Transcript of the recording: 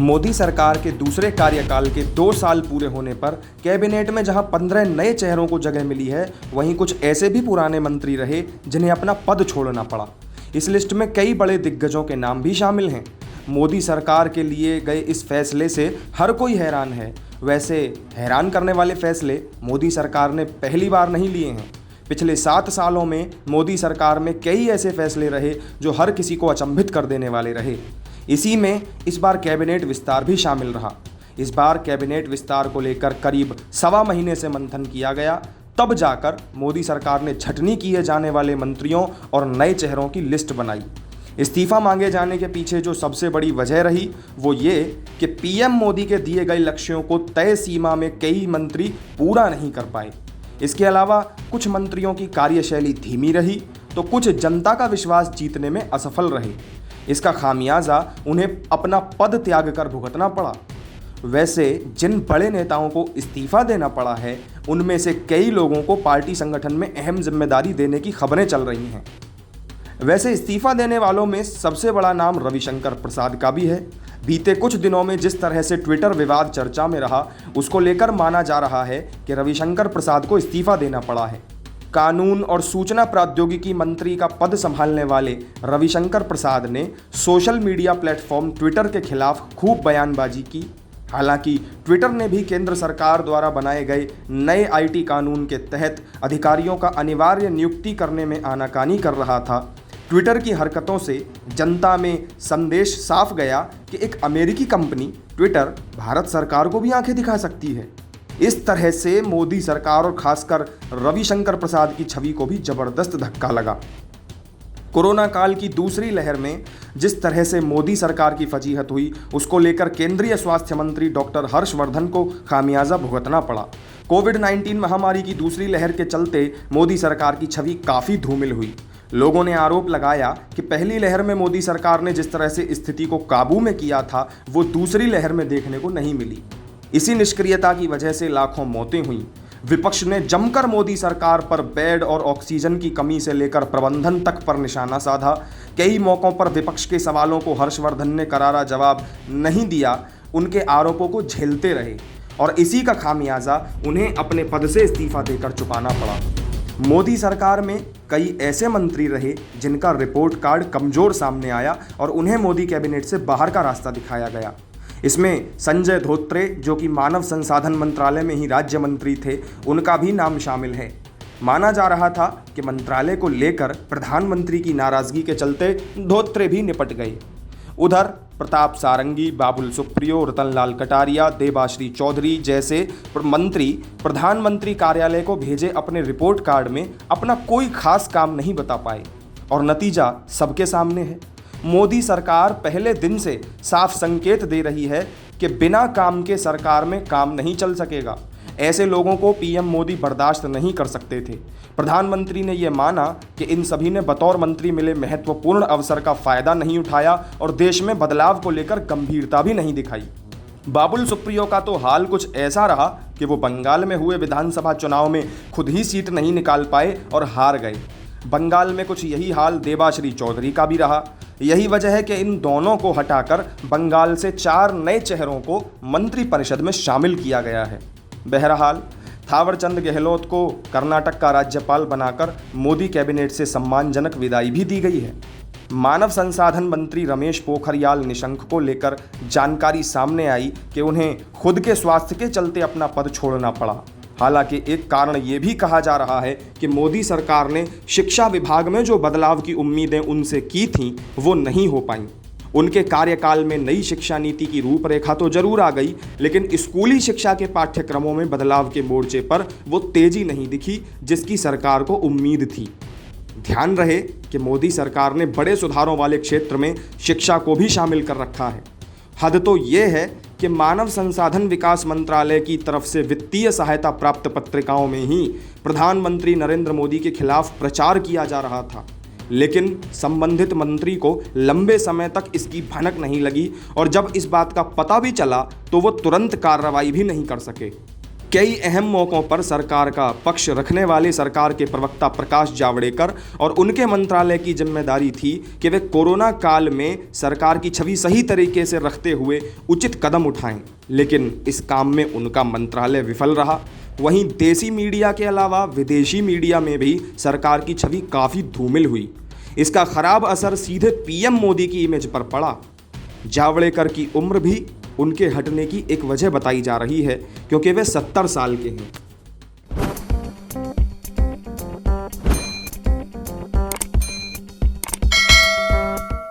मोदी सरकार के दूसरे कार्यकाल के 2 साल पूरे होने पर कैबिनेट में जहां 15 नए चेहरों को जगह मिली है, वहीं कुछ ऐसे भी पुराने मंत्री रहे जिन्हें अपना पद छोड़ना पड़ा। इस लिस्ट में कई बड़े दिग्गजों के नाम भी शामिल हैं। मोदी सरकार के लिए गए इस फैसले से हर कोई हैरान है। वैसे हैरान करने वाले फैसले मोदी सरकार ने पहली बार नहीं लिए हैं। पिछले 7 सालों में मोदी सरकार में कई ऐसे फैसले रहे जो हर किसी को अचंभित कर देने वाले रहे। इसी में इस बार कैबिनेट विस्तार भी शामिल रहा। इस बार कैबिनेट विस्तार को लेकर करीब 1.25 महीने से मंथन किया गया, तब जाकर मोदी सरकार ने छटनी किए जाने वाले मंत्रियों और नए चेहरों की लिस्ट बनाई। इस्तीफा मांगे जाने के पीछे जो सबसे बड़ी वजह रही वो ये कि पीएम मोदी के दिए गए लक्ष्यों को तय सीमा में कई मंत्री पूरा नहीं कर पाए। इसके अलावा कुछ मंत्रियों की कार्यशैली धीमी रही तो कुछ जनता का विश्वास जीतने में असफल रहे। इसका खामियाजा उन्हें अपना पद त्याग कर भुगतना पड़ा। वैसे जिन बड़े नेताओं को इस्तीफा देना पड़ा है, उनमें से कई लोगों को पार्टी संगठन में अहम जिम्मेदारी देने की खबरें चल रही हैं। वैसे इस्तीफा देने वालों में सबसे बड़ा नाम रविशंकर प्रसाद का भी है। बीते कुछ दिनों में जिस तरह से ट्विटर विवाद चर्चा में रहा, उसको लेकर माना जा रहा है कि रविशंकर प्रसाद को इस्तीफा देना पड़ा है। कानून और सूचना प्रौद्योगिकी मंत्री का पद संभालने वाले रविशंकर प्रसाद ने सोशल मीडिया प्लेटफॉर्म ट्विटर के खिलाफ खूब बयानबाजी की। हालांकि ट्विटर ने भी केंद्र सरकार द्वारा बनाए गए नए आईटी कानून के तहत अधिकारियों का अनिवार्य नियुक्ति करने में आनाकानी कर रहा था। ट्विटर की हरकतों से जनता में संदेश साफ गया कि एक अमेरिकी कंपनी ट्विटर भारत सरकार को भी आंखें दिखा सकती है। इस तरह से मोदी सरकार और खासकर रविशंकर प्रसाद की छवि को भी जबरदस्त धक्का लगा। कोरोना काल की दूसरी लहर में जिस तरह से मोदी सरकार की फजीहत हुई, उसको लेकर केंद्रीय स्वास्थ्य मंत्री डॉक्टर हर्षवर्धन को खामियाजा भुगतना पड़ा। कोविड-19 महामारी की दूसरी लहर के चलते मोदी सरकार की छवि काफ़ी धूमिल हुई। लोगों ने आरोप लगाया कि पहली लहर में मोदी सरकार ने जिस तरह से स्थिति को काबू में किया था, वो दूसरी लहर में देखने को नहीं मिली। इसी निष्क्रियता की वजह से लाखों मौतें हुईं। विपक्ष ने जमकर मोदी सरकार पर बेड और ऑक्सीजन की कमी से लेकर प्रबंधन तक पर निशाना साधा। कई मौकों पर विपक्ष के सवालों को हर्षवर्धन ने करारा जवाब नहीं दिया, उनके आरोपों को झेलते रहे और इसी का खामियाजा उन्हें अपने पद से इस्तीफा देकर चुकाना पड़ा। मोदी सरकार में कई ऐसे मंत्री रहे जिनका रिपोर्ट कार्ड कमजोर सामने आया और उन्हें मोदी कैबिनेट से बाहर का रास्ता दिखाया गया। इसमें संजय धोत्रे, जो कि मानव संसाधन मंत्रालय में ही राज्य मंत्री थे, उनका भी नाम शामिल है। माना जा रहा था कि मंत्रालय को लेकर प्रधानमंत्री की नाराजगी के चलते धोत्रे भी निपट गए। उधर प्रताप सारंगी, बाबुल सुप्रियो, रतनलाल कटारिया, देबाश्री चौधरी जैसे मंत्री प्रधानमंत्री कार्यालय को भेजे अपने रिपोर्ट कार्ड में अपना कोई खास काम नहीं बता पाए और नतीजा सबके सामने है। मोदी सरकार पहले दिन से साफ संकेत दे रही है कि बिना काम के सरकार में काम नहीं चल सकेगा। ऐसे लोगों को पीएम मोदी बर्दाश्त नहीं कर सकते थे। प्रधानमंत्री ने यह माना कि इन सभी ने बतौर मंत्री मिले महत्वपूर्ण अवसर का फायदा नहीं उठाया और देश में बदलाव को लेकर गंभीरता भी नहीं दिखाई। बाबुल सुप्रियो का तो हाल कुछ ऐसा रहा कि वो बंगाल में हुए विधानसभा चुनाव में खुद ही सीट नहीं निकाल पाए और हार गए। बंगाल में कुछ यही हाल देबाश्री चौधरी का भी रहा। यही वजह है कि इन दोनों को हटाकर बंगाल से 4 नए चेहरों को मंत्रिपरिषद में शामिल किया गया है। बहरहाल थावरचंद गहलोत को कर्नाटक का राज्यपाल बनाकर मोदी कैबिनेट से सम्मानजनक विदाई भी दी गई है। मानव संसाधन मंत्री रमेश पोखरियाल निशंक को लेकर जानकारी सामने आई कि उन्हें खुद के स्वास्थ्य के चलते अपना पद छोड़ना पड़ा। हालांकि एक कारण ये भी कहा जा रहा है कि मोदी सरकार ने शिक्षा विभाग में जो बदलाव की उम्मीदें उनसे की थीं, वो नहीं हो पाईं। उनके कार्यकाल में नई शिक्षा नीति की रूपरेखा तो जरूर आ गई, लेकिन स्कूली शिक्षा के पाठ्यक्रमों में बदलाव के मोर्चे पर वो तेजी नहीं दिखी जिसकी सरकार को उम्मीद थी। ध्यान रहे कि मोदी सरकार ने बड़े सुधारों वाले क्षेत्र में शिक्षा को भी शामिल कर रखा है। हद तो ये है कि मानव संसाधन विकास मंत्रालय की तरफ से वित्तीय सहायता प्राप्त पत्रिकाओं में ही प्रधानमंत्री नरेंद्र मोदी के खिलाफ प्रचार किया जा रहा था, लेकिन संबंधित मंत्री को लंबे समय तक इसकी भनक नहीं लगी और जब इस बात का पता भी चला तो वो तुरंत कार्रवाई भी नहीं कर सके। कई अहम मौक़ों पर सरकार का पक्ष रखने वाले सरकार के प्रवक्ता प्रकाश जावड़ेकर और उनके मंत्रालय की जिम्मेदारी थी कि वे कोरोना काल में सरकार की छवि सही तरीके से रखते हुए उचित कदम उठाएं, लेकिन इस काम में उनका मंत्रालय विफल रहा। वहीं देसी मीडिया के अलावा विदेशी मीडिया में भी सरकार की छवि काफ़ी धूमिल हुई। इसका खराब असर सीधे पीएम मोदी की इमेज पर पड़ा। जावड़ेकर की उम्र भी उनके हटने की एक वजह बताई जा रही है, क्योंकि वे 70 साल के हैं।